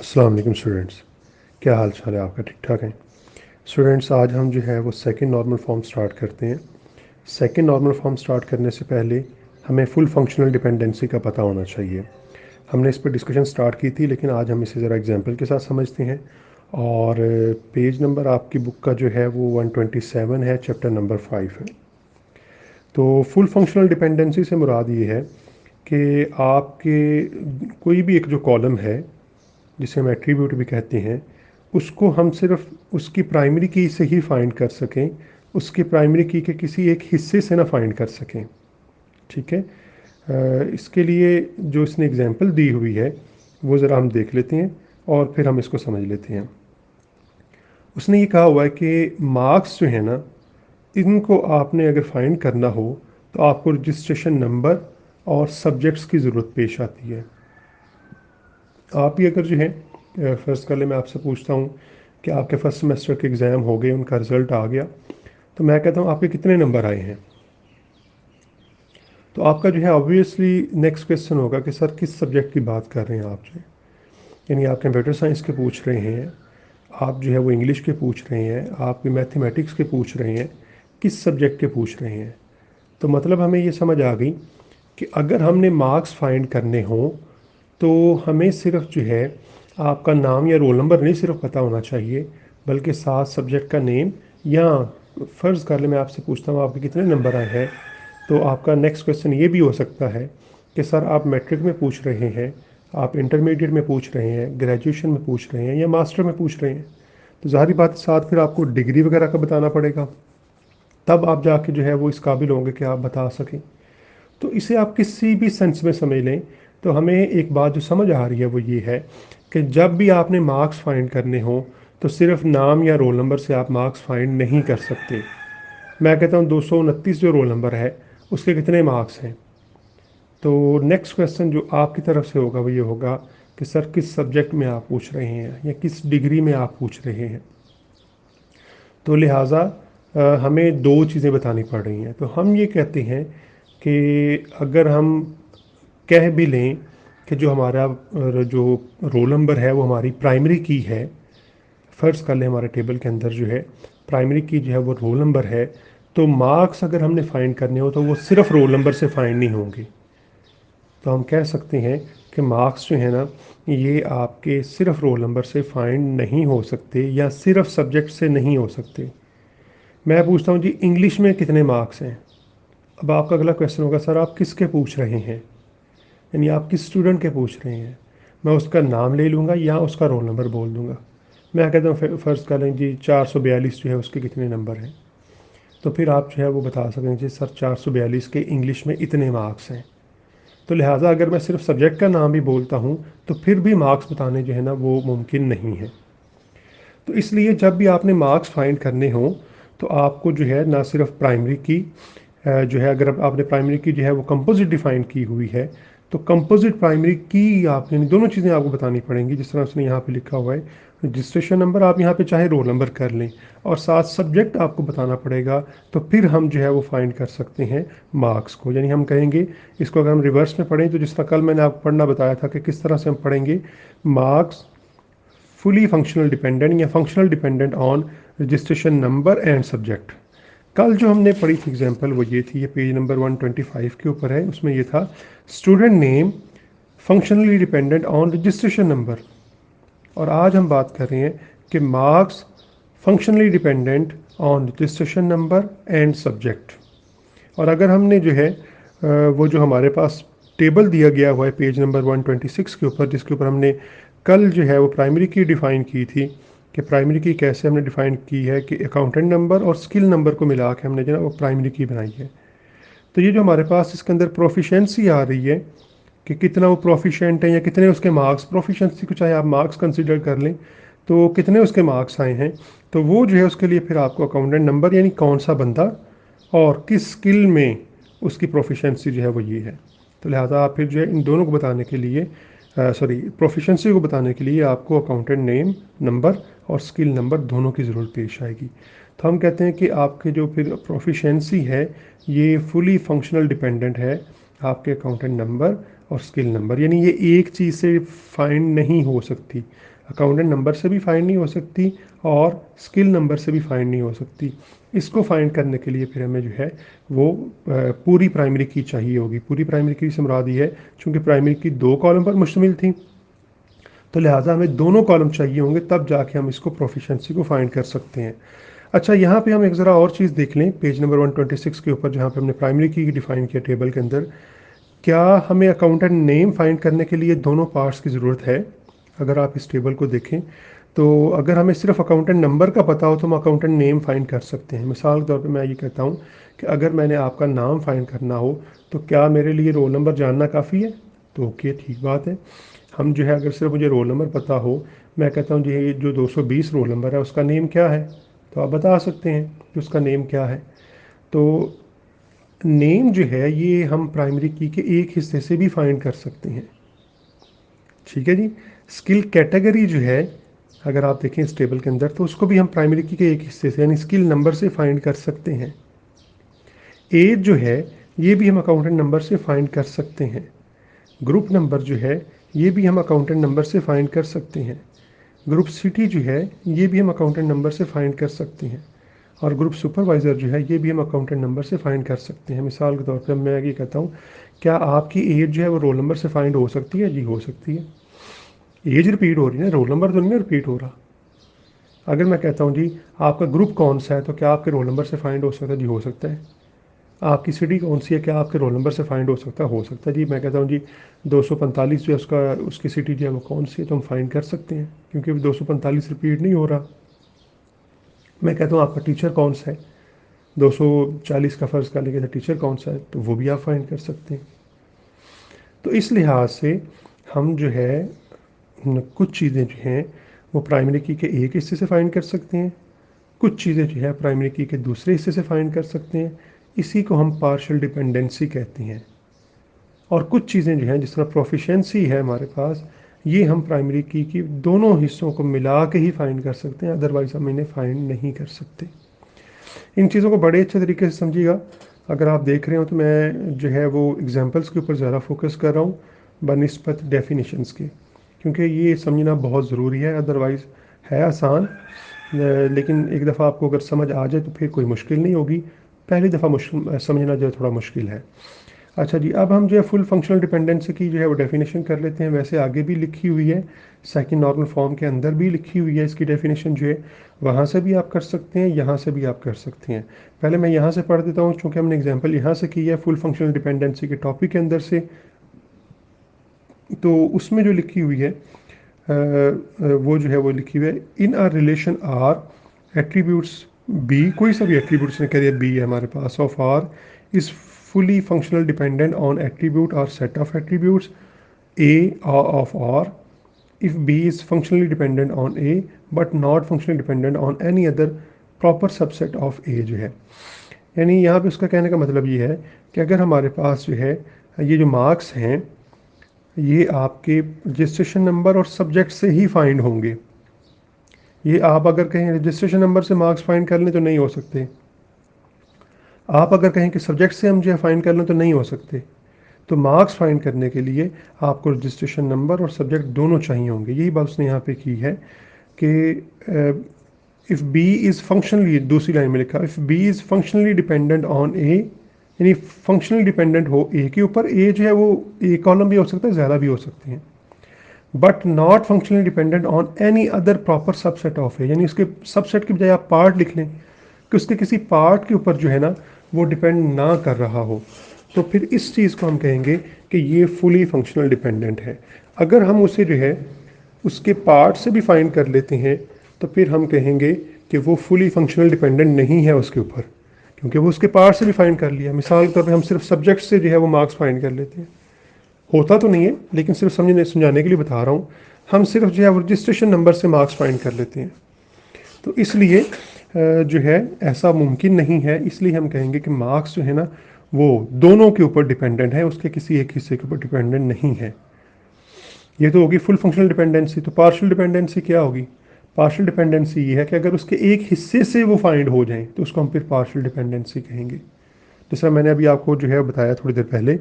अस्सलाम वालेकुम स्टूडेंट्स। क्या हाल चाल है आपका? ठीक ठाक है स्टूडेंट्स? आज हम जो है वो सेकंड नॉर्मल फॉर्म स्टार्ट करते हैं। सेकंड नॉर्मल फॉर्म स्टार्ट करने से पहले हमें फुल फंक्शनल डिपेंडेंसी का पता होना चाहिए। हमने इस पर डिस्कशन स्टार्ट की थी, लेकिन आज हम इसे ज़रा एग्जांपल के साथ समझते हैं। और पेज नंबर आपकी बुक का जो है वो 127 है, चैप्टर नंबर 5 है। तो फुल फंक्शनल डिपेंडेंसी से मुराद ये है कि आपके कोई भी एक जो कॉलम है, जिसे हम एट्रीब्यूट भी कहते हैं, उसको हम सिर्फ उसकी प्राइमरी की से ही फाइंड कर सकें, उसकी प्राइमरी की के किसी एक हिस्से से ना फाइंड कर सकें। ठीक है। इसके लिए जो इसने एग्जांपल दी हुई है वो ज़रा हम देख लेते हैं और फिर हम इसको समझ लेते हैं। उसने ये कहा हुआ है कि मार्क्स जो है ना, इनको आपने अगर फाइंड करना हो तो आपको रजिस्ट्रेशन नंबर और सब्जेक्ट्स की ज़रूरत पेश आती है। आप ही अगर जो है फ़र्ज़ कर ले मैं आपसे पूछता हूँ कि आपके फर्स्ट सेमेस्टर के एग्ज़ाम हो गए, उनका रिज़ल्ट आ गया, तो मैं कहता हूँ आपके कितने नंबर आए हैं, तो आपका जो है ऑब्वियसली नेक्स्ट क्वेश्चन होगा कि सर किस सब्जेक्ट की बात कर रहे हैं आप जो है। यानी आप कंप्यूटर साइंस के पूछ रहे हैं, आप जो है वो इंग्लिश के पूछ रहे हैं, आप मैथमेटिक्स के पूछ रहे हैं, किस सब्जेक्ट के पूछ रहे हैं। तो मतलब हमें ये समझ आ गई कि अगर हमने मार्क्स फाइंड करने हों तो हमें सिर्फ जो है आपका नाम या रोल नंबर नहीं सिर्फ पता होना चाहिए, बल्कि साथ सब्जेक्ट का नेम, या फ़र्ज़ कर ले मैं आपसे पूछता हूँ आपके कितने नंबर आए हैं, तो आपका नेक्स्ट क्वेश्चन ये भी हो सकता है कि सर आप मैट्रिक में पूछ रहे हैं, आप इंटरमीडिएट में पूछ रहे हैं, ग्रेजुएशन में पूछ रहे हैं, या मास्टर में पूछ रहे हैं। तो ज़ाहिर बात साथ फिर आपको डिग्री वगैरह का बताना पड़ेगा, तब आप जाके जो है वो इस काबिल होंगे कि आप बता सकें। तो इसे आप किसी भी सेंस में समझ लें, तो हमें एक बात जो समझ आ रही है वो ये है कि जब भी आपने मार्क्स फाइंड करने हो तो सिर्फ नाम या रोल नंबर से आप मार्क्स फाइंड नहीं कर सकते। मैं कहता हूँ 229 जो रोल नंबर है उसके कितने मार्क्स हैं। तो नेक्स्ट क्वेश्चन जो आपकी तरफ से होगा वो ये होगा कि सर किस सब्जेक्ट में आप पूछ रहे हैं या किस डिग्री में आप पूछ रहे हैं। तो लिहाजा हमें दो चीज़ें बतानी पड़ रही हैं। तो हम ये कहते हैं कि अगर हम कह भी लें कि जो हमारा जो रोल नंबर है वो हमारी प्राइमरी की है, फ़र्ज़ कर लें हमारे टेबल के अंदर जो है प्राइमरी की जो है वो रोल नंबर है, तो मार्क्स अगर हमने फाइंड करने हो तो वो सिर्फ रोल नंबर से फाइंड नहीं होंगे। तो हम कह सकते हैं कि मार्क्स जो है ना, ये आपके सिर्फ रोल नंबर से फाइंड नहीं हो सकते या सिर्फ सब्जेक्ट से नहीं हो सकते। मैं पूछता हूँ जी इंग्लिश में कितने मार्क्स हैं। अब आपका अगला क्वेश्चन होगा सर आप किसके पूछ रहे हैं, यानी आप किस स्टूडेंट के पूछ रहे हैं। मैं उसका नाम ले लूँगा या उसका रोल नंबर बोल दूँगा। मैं कहता हूँ फ़र्ज़ कर लें जी 442 जो है उसके कितने नंबर हैं, तो फिर आप जो है वो बता सकें जी सर 442 के इंग्लिश में इतने मार्क्स हैं। तो लिहाजा अगर मैं सिर्फ सब्जेक्ट का नाम भी बोलता हूँ तो फिर भी मार्क्स बताने जो है ना वो मुमकिन नहीं है। तो इसलिए जब भी आपने मार्क्स फाइंड करने हों तो आपको जो है ना सिर्फ प्राइमरी की जो है, अगर आपने प्राइमरी की जो है वो कंपोजिट डिफाइन की हुई है, तो कंपोजिट प्राइमरी की आप यानी दोनों चीज़ें आपको बतानी पड़ेंगी। जिस तरह उसने यहाँ पे लिखा हुआ है रजिस्ट्रेशन नंबर, आप यहाँ पे चाहे रोल नंबर कर लें, और साथ सब्जेक्ट आपको बताना पड़ेगा। तो फिर हम जो है वो फाइंड कर सकते हैं मार्क्स को। यानी हम कहेंगे इसको अगर हम रिवर्स में पढ़ें तो जिस तरह कल मैंने आपको पढ़ना बताया था कि किस तरह से हम पढ़ेंगे मार्क्स फुली फंक्शनल डिपेंडेंट या functional dependent on registration number and subject. कल जो हमने पढ़ी थी एग्जांपल वो ये थी, ये पेज नंबर 125 के ऊपर है, उसमें ये था student name functionally dependent on registration number. और आज हम बात कर रहे हैं कि marks functionally dependent on registration number and subject. और अगर हमने जो है वो जो हमारे पास टेबल दिया गया हुआ है पेज नंबर 126 के ऊपर, जिसके ऊपर हमने कल जो है वो प्राइमरी की डिफ़ाइन की थी कि प्राइमरी की कैसे हमने डिफ़ाइन की है कि अकाउंटेंट नंबर और स्किल नंबर को मिला के हमने जो है वो प्राइमरी की बनाई है। तो ये जो हमारे पास इसके अंदर प्रोफिशेंसी आ रही है कि कितना वो प्रोफिशेंट है या कितने उसके मार्क्स, प्रोफिशेंसी को चाहे आप मार्क्स कंसिडर कर लें, तो कितने उसके मार्क्स आए हैं, तो वो जो है उसके लिए फिर आपको अकाउंटेंट नंबर यानी कौन सा बंदा और किस स्किल में उसकी प्रोफिशेंसी जो है वो ये है। तो लिहाजा आप फिर जो है इन दोनों को बताने के लिए प्रोफिशेंसी को बताने के लिए आपको अकाउंटेंट नेम नंबर और स्किल नंबर दोनों की ज़रूरत पेश आएगी। तो हम कहते हैं कि आपके जो फिर प्रोफिशेंसी है ये फुली फंक्शनल डिपेंडेंट है आपके अकाउंटेंट नंबर और स्किल नंबर, यानी ये एक चीज़ से फाइंड नहीं हो सकती। अकाउंटेंट नंबर से भी फाइंड नहीं हो सकती और स्किल नंबर से भी फाइंड नहीं हो सकती। इसको फाइंड करने के लिए फिर हमें जो है वो पूरी प्राइमरी की चाहिए होगी। पूरी प्राइमरी की से मुराद ये है, चूँकि प्राइमरी की 2 कॉलम पर मुश्तमिल थी, तो लिहाजा हमें दोनों कॉलम चाहिए होंगे, तब जाके हम इसको प्रोफिशिएंसी को फाइंड कर सकते हैं। अच्छा, यहाँ पे हम एक ज़रा और चीज़ देख लें, पेज नंबर 126 के ऊपर, जहाँ पे हमने प्राइमरी की डिफाइन किया टेबल के अंदर। क्या हमें अकाउंटेंट नेम फाइंड करने के लिए दोनों पार्ट्स की ज़रूरत है? अगर आप इस टेबल को देखें तो अगर हमें सिर्फ अकाउंटेंट नंबर का पता हो तो हम अकाउंटेंट नेम फाइंड कर सकते हैं। मिसाल के तौर पे मैं ये कहता हूँ कि अगर मैंने आपका नाम फाइंड करना हो तो क्या मेरे लिए रोल नंबर जानना काफ़ी है? तो ओके, ठीक बात है। हम जो है, अगर सिर्फ मुझे रोल नंबर पता हो, मैं कहता हूँ जी ये जो 220 रोल नंबर है उसका नेम क्या है, तो आप बता सकते हैं कि उसका नेम क्या है। तो नेम जो है ये हम प्राइमरी की के एक हिस्से से भी फाइंड कर सकते हैं। ठीक है जी। स्किल कैटेगरी जो है, अगर आप देखें इस टेबल के अंदर, तो उसको भी हम प्राइमरी की के एक हिस्से से यानी स्किल नंबर से फाइंड कर सकते हैं। एज जो है ये भी हम अकाउंटेंट नंबर से फाइंड कर सकते हैं। ग्रुप नंबर जो है ये भी हम अकाउंटेंट नंबर से फाइंड कर सकते हैं। ग्रुप सिटी जो है ये भी हम अकाउंटेंट नंबर से फाइंड कर सकते हैं। और ग्रुप सुपरवाइज़र जो है ये भी हम अकाउंटेंट नंबर से फाइंड कर सकते हैं। मिसाल के तौर पर मैं ये कहता हूँ, क्या आपकी एज जो है वो रोल नंबर से फाइंड हो सकती है? जी हो सकती है। एज रिपीट हो रही है ना, रोल नंबर तो नहीं रिपीट हो रहा। अगर मैं कहता हूँ जी आपका ग्रुप कौन सा है, तो क्या आपके रोल नंबर से फाइंड हो सकता है? जी हो सकता है। आपकी सिटी कौन सी है, क्या आपके रोल नंबर से फाइंड हो सकता है? हो सकता है जी। मैं कहता हूँ जी 245 जो है उसका उसकी सिटी जो है वो कौन सी है, तो हम फाइंड कर सकते हैं क्योंकि 245 रिपीट नहीं हो रहा। मैं कहता हूँ आपका टीचर कौन सा है, 240 का फ़र्ज़ कर लेंगे, तो टीचर कौन सा है, तो वो भी आप फाइंड कर सकते हैं। तो इस लिहाज से हम जो है कुछ चीज़ें जो हैं वो प्राइमरी की के एक हिस्से से फाइंड कर सकते हैं, कुछ चीज़ें जो है प्राइमरी की के दूसरे हिस्से से फाइंड कर सकते हैं। इसी को हम पार्शियल डिपेंडेंसी कहते हैं। और कुछ चीज़ें जो हैं जिस तरह प्रोफिशिएंसी है हमारे पास, ये हम प्राइमरी की दोनों हिस्सों को मिला के ही फाइंड कर सकते हैं, अदरवाइज़ हम इन्हें फाइंड नहीं कर सकते। इन चीज़ों को बड़े अच्छे तरीके से समझिएगा। अगर आप देख रहे हो तो मैं जो है वो एग्जांपल्स के ऊपर ज़्यादा फोकस कर रहा हूँ बनिस्बत डेफिनेशंस के, क्योंकि ये समझना बहुत ज़रूरी है। अदरवाइज़ है आसान, लेकिन एक दफ़ा आपको अगर समझ आ जाए तो फिर कोई मुश्किल नहीं होगी। पहली दफ़ा मुश्किल समझना जो है थोड़ा मुश्किल है। अच्छा जी, अब हम जो है फुल फंक्शनल डिपेंडेंसी की जो है वो डेफिनेशन कर लेते हैं। वैसे आगे भी लिखी हुई है, सेकंड नॉर्मल फॉर्म के अंदर भी लिखी हुई है इसकी डेफिनेशन जो है, वहाँ से भी आप कर सकते हैं, यहाँ से भी आप कर सकते हैं। पहले मैं यहाँ से पढ़ देता हूँ, चूँकि हमने एग्जांपल यहाँ से की है फुल फंक्शनल डिपेंडेंसी के टॉपिक के अंदर से। तो उसमें जो लिखी हुई है वो जो है वो लिखी हुई है, in R relation R attributes B, कोई सा भी एट्रीब्यूट्स ने कह दिया बी है हमारे पास, of R is fully functional dependent on attribute or set of attributes A of R if B is functionally dependent on A but not functionally dependent on any other proper subset of A जो है। यानी यहाँ पे उसका कहने का मतलब ये है कि अगर हमारे पास जो है ये जो मार्क्स हैं ये आपके रजिस्ट्रेशन नंबर और सब्जेक्ट से ही फाइंड होंगे। ये आप अगर कहें रजिस्ट्रेशन नंबर से मार्क्स फाइंड कर लें तो नहीं हो सकते। आप अगर कहें कि सब्जेक्ट से हम जो है फाइंड कर लें तो नहीं हो सकते। तो मार्क्स फाइंड करने के लिए आपको रजिस्ट्रेशन नंबर और सब्जेक्ट दोनों चाहिए होंगे। यही बात उसने यहाँ पे की है कि इफ़ बी इज़ फंक्शनली, दूसरी लाइन में लिखा, if B is functionally dependent on A, यानी फंक्शनली डिपेंडेंट हो ए के ऊपर। ए जो है वो एक कॉलम भी हो सकता है, ज़्यादा भी हो सकते हैं, but not functionally dependent on any other proper subset of A, यानी उसके सबसेट की बजाय आप पार्ट लिख लें कि उसके किसी पार्ट के ऊपर जो है ना वो डिपेंड ना कर रहा हो, तो फिर इस चीज़ को हम कहेंगे कि ये फुली फंक्शनल डिपेंडेंट है। अगर हम उसे जो है उसके पार्ट से भी फाइंड कर लेते हैं तो फिर हम कहेंगे कि वो फुली फंक्शनल डिपेंडेंट नहीं है उसके ऊपर, क्योंकि वो उसके पार्ट से भी फाइंड कर लिया। मिसाल के तौर पे हम सिर्फ सब्जेक्ट से जो है वो मार्क्स फाइंड कर लेते हैं, होता तो नहीं है लेकिन सिर्फ समझाने के लिए बता रहा हूँ। हम सिर्फ जो है वो रजिस्ट्रेशन नंबर से मार्क्स फाइंड कर लेते हैं, तो इसलिए जो है ऐसा मुमकिन नहीं है। इसलिए हम कहेंगे कि मार्क्स जो है ना वो दोनों के ऊपर डिपेंडेंट है, उसके किसी एक हिस्से के ऊपर डिपेंडेंट नहीं है। ये तो होगी फुल फंक्शनल डिपेंडेंसी। तो पार्शियल डिपेंडेंसी क्या होगी? पार्शियल डिपेंडेंसी ये है कि अगर उसके एक हिस्से से वो फाइंड हो जाए तो उसको हम फिर पार्शियल डिपेंडेंसी कहेंगे। दूसरा मैंने अभी आपको जो है बताया थोड़ी देर पहले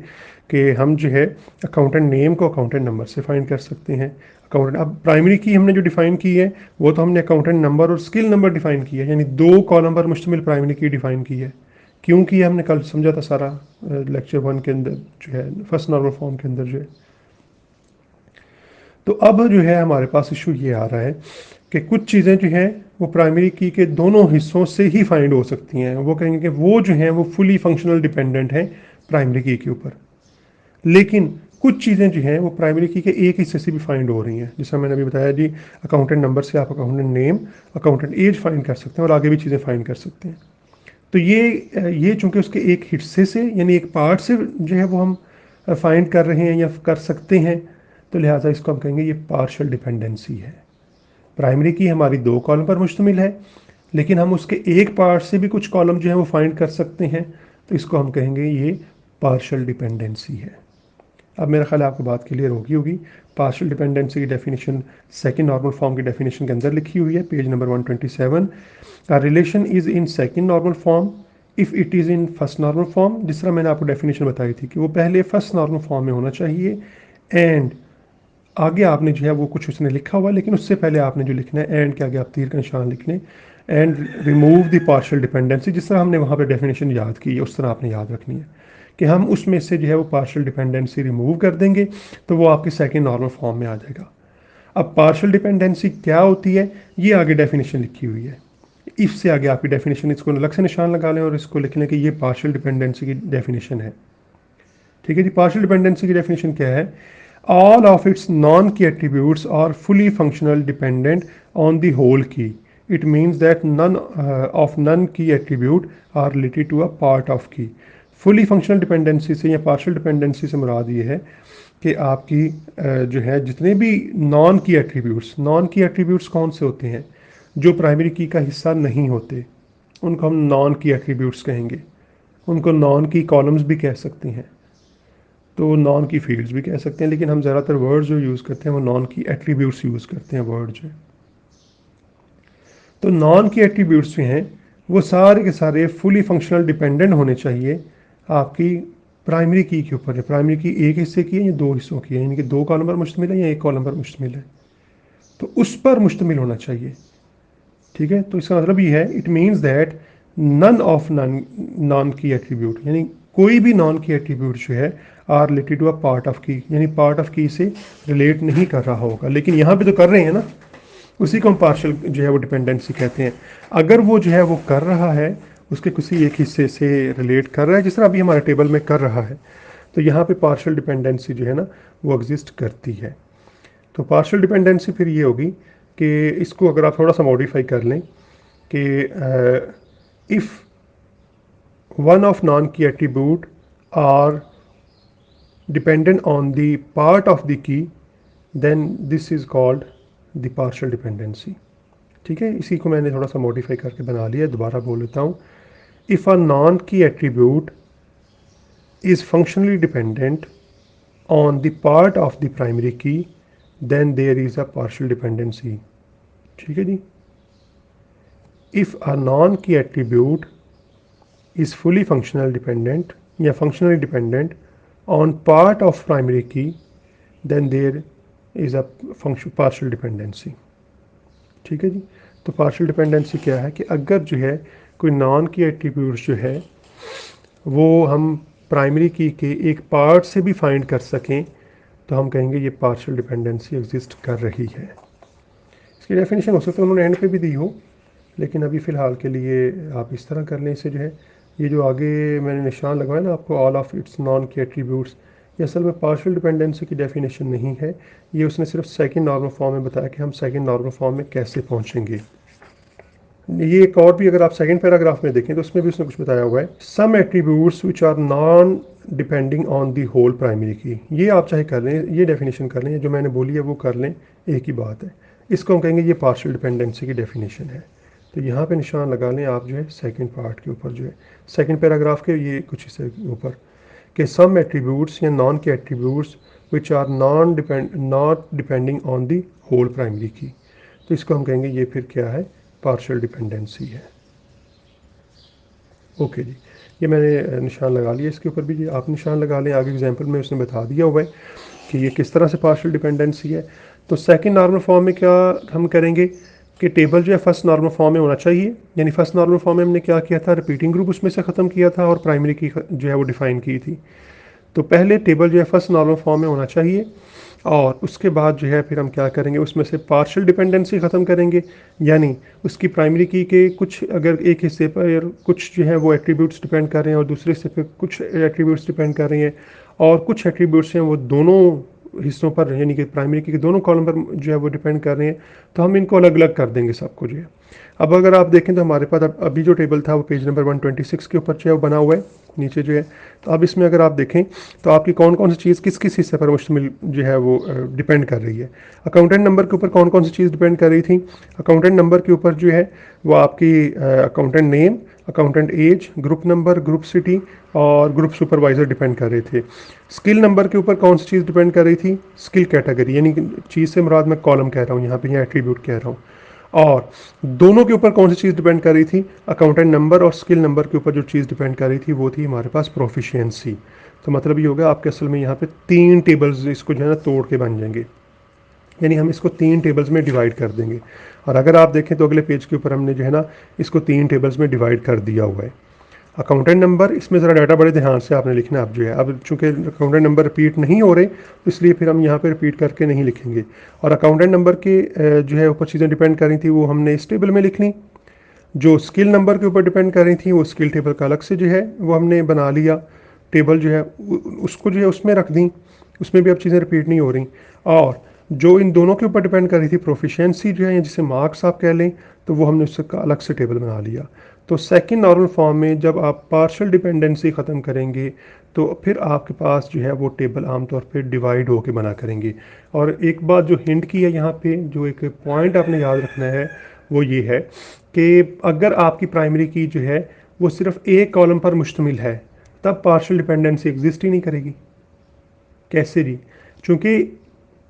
कि हम जो है अकाउंटेंट नेम को अकाउंटेंट नंबर से फाइंड कर सकते हैं। अकाउंटेंट, अब प्राइमरी की हमने जो डिफ़ाइन की है वो तो हमने अकाउंटेंट नंबर और स्किल नंबर डिफ़ाइन किया है, यानी 2 कॉलम पर मुश्तमिल प्राइमरी की डिफ़ाइन की है। क्यों किया हमने कल समझा था सारा, लेक्चर 1 के अंदर जो है फर्स्ट नॉर्मल फॉर्म के अंदर जो है। तो अब जो है हमारे पास इशू ये आ रहा है कि कुछ चीज़ें जो हैं वो प्राइमरी की के दोनों हिस्सों से ही फाइंड हो सकती हैं। वो कहेंगे कि वो जो हैं वो फुली फंक्शनल डिपेंडेंट हैं प्राइमरी की के ऊपर, लेकिन कुछ चीज़ें जो हैं वो प्राइमरी की के एक हिस्से से भी फाइंड हो रही हैं। जैसा मैंने अभी बताया जी, अकाउंटेंट नंबर से आप accountant name, accountant age find कर सकते हैं और आगे भी चीज़ें फाइंड कर सकते हैं। तो ये चूंकि उसके एक हिस्से से यानी एक पार्ट से जो है वो हम फाइंड कर रहे हैं या कर सकते हैं, तो लिहाजा इसको हम कहेंगे ये पार्शियल डिपेंडेंसी है। प्राइमरी की हमारी 2 कॉलम पर मुश्तमिल है, लेकिन हम उसके एक पार्ट से भी कुछ कॉलम जो है वो फाइंड कर सकते हैं, तो इसको हम कहेंगे ये पार्शियल डिपेंडेंसी है। अब मेरा ख्याल है आपको बात क्लियर होगी। पार्शियल डिपेंडेंसी की डेफिनेशन सेकंड नॉर्मल फॉर्म की डेफिनेशन के अंदर लिखी हुई है, page number 127। A relation is in second normal form if it is in first normal form। जिस तरह मैंने आपको डेफिनेशन बताई थी कि वो पहले फर्स्ट नॉर्मल फॉर्म में होना चाहिए, एंड आगे आपने जो है वो कुछ उसने लिखा हुआ, लेकिन उससे पहले आपने जो लिखना है एंड के आगे आप तीर का निशान लिखने, and remove the partial dependency. जिस तरह हमने वहाँ पे डेफिनेशन याद की है उस तरह आपने याद रखनी है कि हम उसमें से जो है वो पार्शियल डिपेंडेंसी रिमूव कर देंगे, तो वो आपके सेकेंड नॉर्मल फॉर्म में आ जाएगा। अब पार्शियल डिपेंडेंसी क्या होती है ये आगे डेफिनेशन लिखी हुई है। इफ से आगे आपकी डेफिनेशन, इसको अलग से निशान लगा लें और इसको लिख लें कि ये पार्शियल डिपेंडेंसी की डेफिनेशन है। ठीक है जी, पार्शियल डिपेंडेंसी की डेफिनेशन क्या है? All of its non key attributes are fully functional dependent on the whole key. It means that none of none key attribute are related to a part of key. Fully functional dependency से या partial dependency से मुराद ये है कि आपकी जो है जितने भी नॉन की एट्रीब्यूट्स कौन से होते हैं? जो प्राइमरी की का हिस्सा नहीं होते उनको हम नॉन की एट्रीब्यूट्स कहेंगे। उनको नॉन की कॉलम्स भी कह सकते हैं, तो नॉन की फील्ड्स भी कह सकते हैं, लेकिन हम ज़्यादातर वर्ड जो यूज़ करते हैं वो नॉन की एट्रीब्यूट्स यूज़ करते हैं वर्ड जो। तो नॉन की एट्रीब्यूट्स जो हैं वो सारे के सारे फुली फंक्शनल डिपेंडेंट होने चाहिए आपकी प्राइमरी की के ऊपर। प्राइमरी की एक हिस्से की है या 2 हिस्सों की है, यानी कि 2 कॉलम पर मुश्तमिल है या 1 कॉलम पर मुश्तमिल है, तो उस पर मुश्तमिल होना चाहिए। ठीक है, तो इसका मतलब ये है, it means that none of non key attribute, यानी कोई भी नॉन की एट्रीब्यूट जो है are related to a part of key, यानी पार्ट ऑफ की से रिलेट नहीं कर रहा होगा, लेकिन यहाँ पे तो कर रहे हैं ना, उसी को हम पार्शियल जो है वो डिपेंडेंसी कहते हैं। अगर वो जो है वो कर रहा है, उसके किसी एक हिस्से से रिलेट कर रहा है, जिस तरह अभी हमारे टेबल में कर रहा है, तो यहाँ पे पार्शियल डिपेंडेंसी जो है ना वो एग्जिस्ट करती है। तो पार्शियल डिपेंडेंसी फिर ये होगी कि इसको अगर आप थोड़ा सा मॉडिफाई कर लें कि if one of non key attribute are dependent on the part of the key, then this is called the partial dependency. ठीक है, इसी को मैंने थोड़ा सा मॉडिफाई करके बना लिया, दोबारा बोल लेता हूँ। If a non key attribute is functionally dependent on the part of the primary key, then there is a partial dependency। ठीक है जी, if a non key attribute is fully functional dependent या functionally dependent on part of primary key, then there is a partial dependency। ठीक है जी, तो partial dependency क्या है कि अगर जो है कोई नॉन की एट्रीब्यूट्स जो है वो हम प्राइमरी की के एक पार्ट से भी फाइंड कर सकें, तो हम कहेंगे ये पार्शियल डिपेंडेंसी एग्जिस्ट कर रही है। इसकी डेफिनेशन हो सकता है उन्होंने एंड पे भी दी हो, लेकिन अभी फ़िलहाल के लिए आप इस तरह कर लें इसे जो है। ये जो आगे मैंने निशान लगवाया ना आपको, all of its non key attributes, ये असल में पार्शियल डिपेंडेंसी की डेफिनेशन नहीं है, ये उसने सिर्फ सेकंड नॉर्मल फॉर्म में बताया कि हम सेकंड नॉर्मल फॉर्म में कैसे पहुँचेंगे। ये एक और भी अगर आप सेकंड पैराग्राफ में देखें तो उसमें भी उसने कुछ बताया हुआ है, some attributes which are non depending on the whole primary key. ये आप चाहे कर लें, ये डेफिनेशन कर लें, जो मैंने बोली है वो कर लें, एक ही बात है। इसको हम कहेंगे ये पार्शियल डिपेंडेंसी की डेफिनेशन है। तो यहाँ पे निशान लगा लें आप जो है सेकंड पार्ट के ऊपर, जो है सेकंड पैराग्राफ के ये कुछ हिस्से के ऊपर, कि सम एट्रीब्यूट्स या non key attributes which are not depending on the whole primary key, तो इसको हम कहेंगे ये फिर क्या है, पार्शियल डिपेंडेंसी है। ओके जी, ये मैंने निशान लगा लिया, इसके ऊपर भी ये आप निशान लगा लें। आगे एग्जांपल में उसने बता दिया हुआ है कि ये किस तरह से पार्शियल डिपेंडेंसी है। तो सेकंड नॉर्मल फॉर्म में क्या हम करेंगे कि टेबल जो है फर्स्ट नॉर्मल फॉर्म में होना चाहिए, यानी फर्स्ट नॉर्मल फॉर्म में हमने क्या किया था, रिपीटिंग ग्रुप उसमें से ख़त्म किया था और प्राइमरी की जो है वो डिफ़ाइन की थी। तो पहले टेबल जो है फर्स्ट नॉर्मल फॉर्म में होना चाहिए और उसके बाद जो है फिर हम क्या करेंगे, उसमें से पार्शियल डिपेंडेंसी ख़त्म करेंगे, यानी उसकी प्राइमरी की के कुछ अगर एक हिस्से पर कुछ जो है वो एट्रीब्यूट्स डिपेंड कर रहे हैं और दूसरे हिस्से पर कुछ एट्रीब्यूट्स डिपेंड कर रहे हैं और कुछ एट्रीब्यूट्स हैं वो दोनों हिस्सों पर यानी कि प्राइमरी की के दोनों कॉलम पर जो है वो डिपेंड कर रहे हैं, तो हम इनको अलग अलग कर देंगे सबको जो है। अब अगर आप देखें तो हमारे पास अभी जो टेबल था वो पेज नंबर 126 के ऊपर जो है वो बना हुआ है नीचे जो है। तो अब इसमें अगर आप देखें तो आपकी कौन कौन सी चीज़ किस किस हिस्से पर मुश्तमिल जो है वो डिपेंड कर रही है। अकाउंटेंट नंबर के ऊपर कौन कौन सी चीज़ डिपेंड कर रही थी, अकाउंटेंट नंबर के ऊपर जो है वो आपकी accountant name, accountant age, group number, group city और ग्रुप सुपरवाइज़र डिपेंड कर रहे थे। स्किल नंबर के ऊपर कौन सी चीज़ डिपेंड कर रही थी, स्किल कैटेगरी, यानी चीज़ से मुराद मैं कॉलम कह रहा हूँ यहाँ पे या एट्रीब्यूट कह रहा हूँ। और दोनों के ऊपर कौन सी चीज़ डिपेंड कर रही थी, अकाउंटेंट नंबर और स्किल नंबर के ऊपर जो चीज़ डिपेंड कर रही थी वो थी हमारे पास प्रोफिशिएंसी। तो मतलब ये होगा आपके असल में यहाँ पे 3 टेबल्स इसको जो है ना तोड़ के बन जाएंगे, यानी हम इसको 3 टेबल्स में डिवाइड कर देंगे। और अगर आप देखें तो अगले पेज के ऊपर हमने जो है ना इसको 3 टेबल्स में डिवाइड कर दिया हुआ है। अकाउंटेंट नंबर, इसमें ज़रा डाटा बड़े ध्यान से आपने लिखना है। अब जो है अब चूंकि अकाउंटेंट नंबर रिपीट नहीं हो रहे तो इसलिए फिर हम यहाँ पे रिपीट करके नहीं लिखेंगे। और अकाउंटेंट नंबर के जो है ऊपर चीज़ें डिपेंड कर रही थी वो हमने इस टेबल में लिख ली। जो स्किल नंबर के ऊपर डिपेंड कर रही थी वो स्किल टेबल का अलग से जो है वो हमने बना लिया टेबल जो है उसको जो है उसमें रख दी, उसमें भी अब चीज़ें रिपीट नहीं हो रही। और जो इन दोनों के ऊपर डिपेंड कर रही थी प्रोफिशिएंसी जो है जिसे मार्क्स आप कह लें, तो वो हमने उसका अलग से टेबल बना लिया। तो सेकंड नॉर्मल फॉर्म में जब आप पार्शियल डिपेंडेंसी ख़त्म करेंगे तो फिर आपके पास जो है वो टेबल आमतौर पे डिवाइड होके बना करेंगे। और एक बात जो हिंट की है यहाँ पे, जो एक पॉइंट आपने याद रखना है वो ये है कि अगर आपकी प्राइमरी की जो है वो सिर्फ एक कॉलम पर मुश्तमिल है तब पार्शियल डिपेंडेंसी एग्जिस्ट ही नहीं करेगी। कैसे जी, चूँकि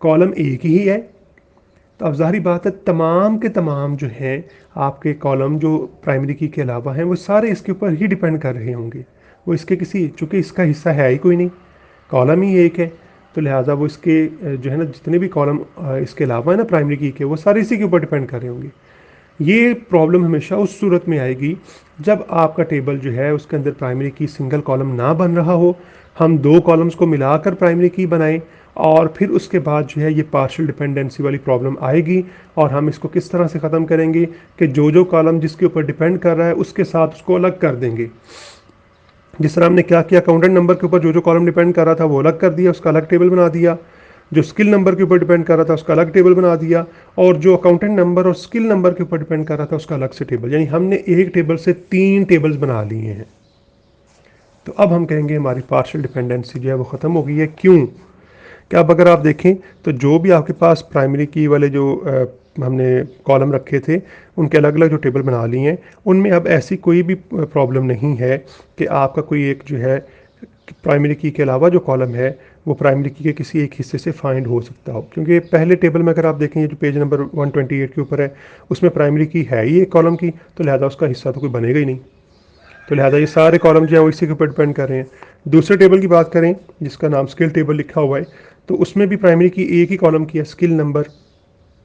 कॉलम एक ही है तो अब ज़ाहिर बात है तमाम के तमाम जो हैं आपके कॉलम जो प्राइमरी की के अलावा हैं वो सारे इसके ऊपर ही डिपेंड कर रहे होंगे। वो इसके किसी, चूँकि इसका हिस्सा है ही कोई नहीं, कॉलम ही एक है, तो लिहाजा वो इसके जो है ना जितने भी कॉलम इसके अलावा है ना प्राइमरी की के, वो सारे इसी के ऊपर डिपेंड कर रहे होंगे। ये प्रॉब्लम हमेशा उस सूरत में आएगी जब आपका टेबल जो है उसके अंदर प्राइमरी की सिंगल कॉलम ना बन रहा हो, हम 2 कॉलम्स को मिलाकर प्राइमरी की बनाएं और फिर उसके बाद जो है ये पार्शियल डिपेंडेंसी वाली प्रॉब्लम आएगी। और हम इसको किस तरह से ख़त्म करेंगे कि जो जो कॉलम जिसके ऊपर डिपेंड कर रहा है उसके साथ उसको अलग कर देंगे। जिस तरह हमने क्या किया, अकाउंटेंट नंबर के ऊपर जो जो कॉलम डिपेंड कर रहा था वो अलग कर दिया, उसका अलग टेबल बना दिया। जो स्किल नंबर के ऊपर डिपेंड कर रहा था उसका अलग टेबल बना दिया और जो अकाउंटेंट नंबर और स्किल नंबर के ऊपर डिपेंड कर रहा था उसका अलग से टेबल, यानी हमने एक टेबल से 3 टेबल्स बना लिए हैं। तो अब हम कहेंगे हमारी पार्शियल डिपेंडेंसी जो है वो ख़त्म हो गई है। क्यों? कि अब अगर आप देखें तो जो भी आपके पास प्राइमरी की वाले जो हमने कॉलम रखे थे उनके अलग अलग जो टेबल बना लिए हैं उनमें अब ऐसी कोई भी प्रॉब्लम नहीं है कि आपका कोई एक जो है प्राइमरी की के अलावा जो कॉलम है वो प्राइमरी की के किसी एक हिस्से से फाइंड हो सकता हो। क्योंकि पहले टेबल में अगर आप देखें जो पेज नंबर 128 के ऊपर है उसमें प्राइमरी की है ही एक कॉलम की, तो लिहाजा उसका हिस्सा तो कोई बनेगा ही नहीं। तो लिहाजा ये सारे कॉलम जो है वो इसी के ऊपर डिपेंड कर रहे हैं। दूसरे टेबल की बात करें जिसका नाम स्किल टेबल लिखा हुआ है, तो उसमें भी प्राइमरी की एक ही कॉलम की है, स्किल नंबर।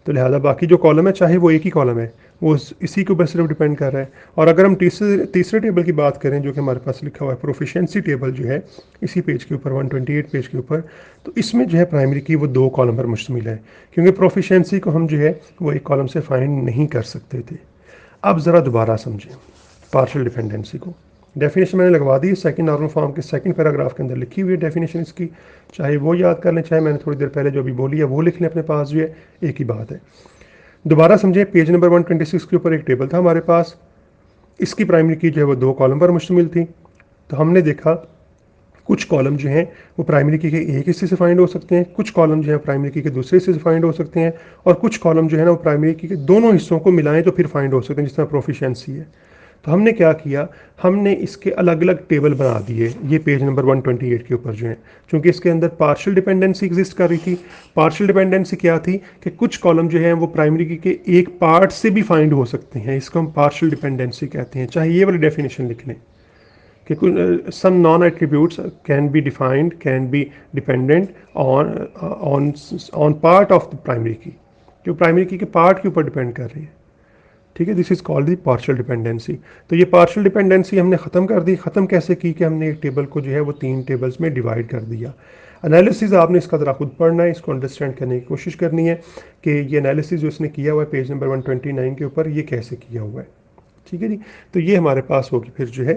तो लिहाजा बाकी जो कॉलम है चाहे वो एक ही कॉलम है वो इसी के ऊपर सिर्फ डिपेंड कर रहा है। और अगर हम तीसरे टेबल की बात करें जो कि हमारे पास लिखा हुआ है प्रोफिशिएंसी टेबल जो है इसी पेज के ऊपर 128 पेज के ऊपर, तो इसमें जो है प्राइमरी की वो 2 कॉलम पर मुश्तमिल है क्योंकि प्रोफिशिएंसी को हम जो है वो एक कॉलम से फाइंड नहीं कर सकते थे। अब ज़रा दोबारा समझें पार्शियल डिपेंडेंसी को। डेफिनेशन मैंने लगवा दी सेकंड नॉर्मल फॉर्म के सेकंड पैराग्राफ के अंदर लिखी हुई है डेफिनेशन इसकी, चाहे वो याद कर लें चाहे मैंने थोड़ी देर पहले जो अभी बोली है वो लिख लें अपने पास, जो है एक ही बात है। दोबारा समझें, पेज नंबर 126 के ऊपर एक टेबल था हमारे पास, इसकी प्राइमरी की जो है वो 2 कॉलम पर मुश्तमिल थी। तो हमने देखा कुछ कॉलम जो हैं वो प्राइमरी की के एक हिस्से से फाइंड हो सकते हैं, कुछ कॉलम जो है प्राइमरी की के दूसरे हिस्से से फाइंड हो सकते हैं और कुछ कॉलम जो है ना वो प्राइमरी की के दोनों हिस्सों को मिलाएं तो फिर फाइंड हो सकते हैं, जिस तरह प्रोफिशिएंसी है। तो हमने क्या किया, हमने इसके अलग अलग टेबल बना दिए ये पेज नंबर 128 के ऊपर जो है, क्योंकि इसके अंदर पार्शियल डिपेंडेंसी एग्जिस्ट कर रही थी। पार्शियल डिपेंडेंसी क्या थी कि कुछ कॉलम जो है वो प्राइमरी की के एक पार्ट से भी फाइंड हो सकते हैं, इसको हम पार्शियल डिपेंडेंसी कहते हैं। चाहे ये वाली डेफिनेशन लिख लें कि कुछ some non attributes can be defined, can be dependent on on on part of the primary key, जो प्राइमरी की के पार्ट के ऊपर डिपेंड कर रही है। ठीक है, this is called the partial dependency. तो ये पार्शियल डिपेंडेंसी हमने ख़त्म कर दी। ख़त्म कैसे की कि हमने एक टेबल को जो है वो 3 टेबल्स में डिवाइड कर दिया। एनालिसिस आपने इसका ज़रा खुद पढ़ना है, इसको अंडरस्टैंड करने की कोशिश करनी है कि ये एनालिसिस जो इसने किया हुआ है पेज नंबर 129 के ऊपर, ये कैसे किया हुआ है। ठीक है जी। तो ये हमारे पास होगी फिर जो है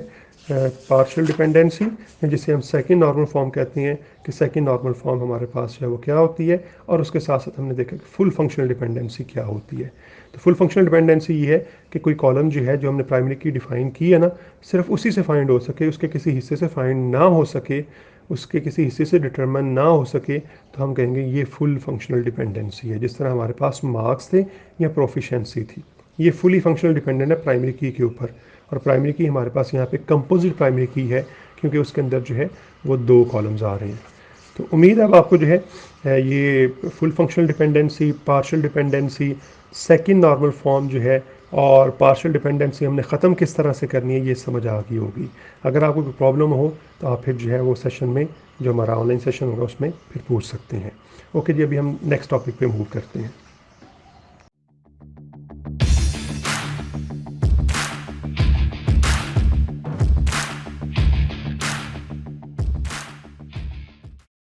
पार्शियल डिपेंडेंसी, जिसे हम सेकंड नॉर्मल फॉर्म कहते हैं, कि सेकंड नॉर्मल फॉर्म हमारे पास जो है वो क्या होती है। और उसके साथ साथ हमने देखा कि फुल फंक्शनल डिपेंडेंसी क्या होती है। तो फुल फंक्शनल डिपेंडेंसी ये है कि कोई कॉलम जो है जो हमने प्राइमरी की डिफाइन की है ना, सिर्फ उसी से फाइंड हो सके, उसके किसी हिस्से से फाइंड ना हो सके, उसके किसी हिस्से से डिटरमिन ना हो सके, तो हम कहेंगे ये फुल फंक्शनल डिपेंडेंसी है। जिस तरह हमारे पास मार्क्स थे या प्रोफिशेंसी थी, ये फुली फंक्शनल डिपेंडेंट है प्राइमरी की के ऊपर। और प्राइमरी की हमारे पास यहाँ पे कंपोजिट प्राइमरी की है, क्योंकि उसके अंदर जो है वो 2 कॉलम्स आ रहे हैं। तो उम्मीद है अब आपको जो है ये full functional dependency, partial dependency, second normal form जो है, और पार्शियल डिपेंडेंसी हमने ख़त्म किस तरह से करनी है, ये समझ आ गई होगी। अगर आपको कोई प्रॉब्लम हो तो आप फिर जो है वो सेशन में, जो हमारा ऑनलाइन सेशन होगा उसमें फिर पूछ सकते हैं। ओके जी, अभी हम नेक्स्ट टॉपिक पे मूव करते हैं।